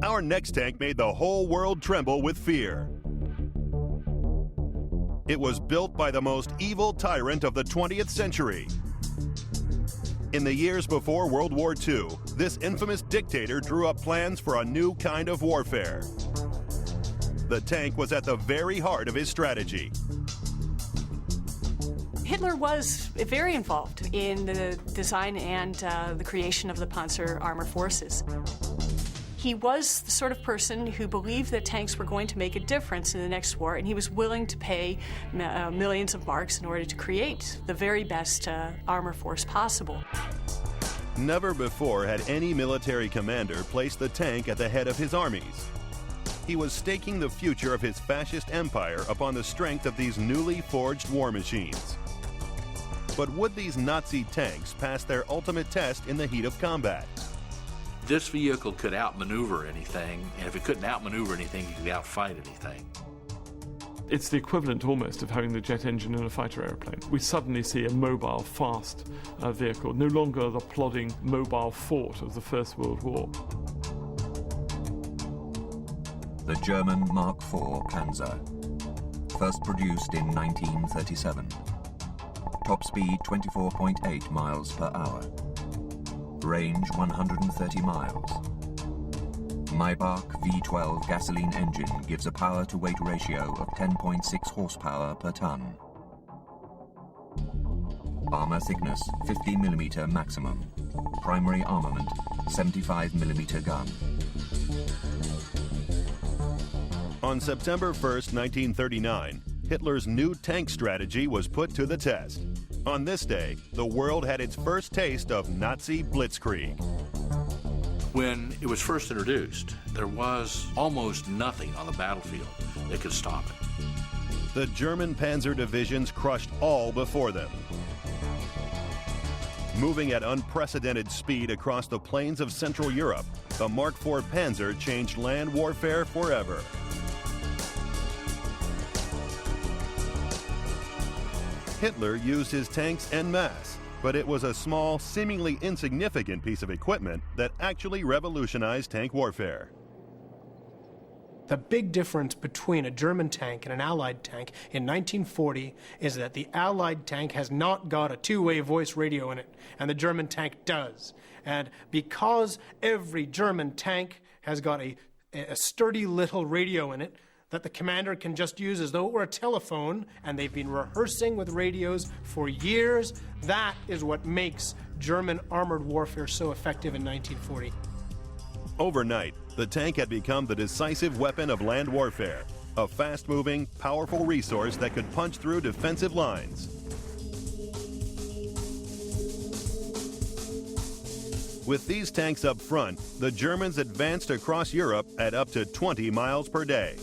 Our next tank made the whole world tremble with fear. It was built by the most evil tyrant of the 20th century. In the years before World War II, this infamous dictator drew up plans for a new kind of warfare. The tank was at the very heart of his strategy. Hitler was very involved in the design and the creation of the Panzer Armored Forces. He was the sort of person who believed that tanks were going to make a difference in the next war, and he was willing to pay millions of marks in order to create the very best armor force possible. Never before had any military commander placed the tank at the head of his armies. He was staking the future of his fascist empire upon the strength of these newly forged war machines. But would these Nazi tanks pass their ultimate test in the heat of combat? This vehicle could outmaneuver anything, and if it couldn't outmaneuver anything, it could outfight anything. It's the equivalent almost of having the jet engine in a fighter airplane. We suddenly see a mobile, fast vehicle, no longer the plodding mobile fort of the First World War. The German Mark IV Panzer, first produced in 1937. Top speed 24.8 miles per hour. Range 130 miles. Maybach V12 gasoline engine gives a power-to-weight ratio of 10.6 horsepower per ton. Armor thickness 50 mm maximum. Primary armament 75 mm gun. On September 1st, 1939, Hitler's new tank strategy was put to the test. On this day, the world had its first taste of Nazi blitzkrieg. When it was first introduced, there was almost nothing on the battlefield that could stop it. The German panzer divisions crushed all before them. Moving at unprecedented speed across the plains of Central Europe, the Mark IV Panzer changed land warfare forever. Hitler used his tanks en masse, but it was a small, seemingly insignificant piece of equipment that actually revolutionized tank warfare. The big difference between a German tank and an Allied tank in 1940 is that the Allied tank has not got a two-way voice radio in it, and the German tank does. And because every German tank has got a sturdy little radio in it, that the commander can just use as though it were a telephone, and they've been rehearsing with radios for years. That is what makes German armored warfare so effective in 1940. Overnight, the tank had become the decisive weapon of land warfare, a fast-moving, powerful resource that could punch through defensive lines. With these tanks up front, the Germans advanced across Europe at up to 20 miles per day.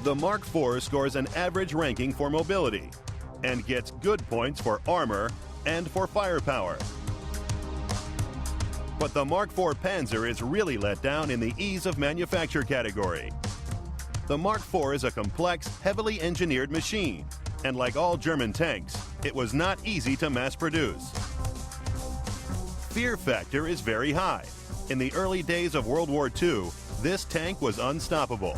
The Mark IV scores an average ranking for mobility and gets good points for armor and for firepower. But the Mark IV Panzer is really let down in the ease of manufacture category. The Mark IV is a complex, heavily engineered machine, and like all German tanks, it was not easy to mass produce. Fear factor is very high. In the early days of World War II, this tank was unstoppable.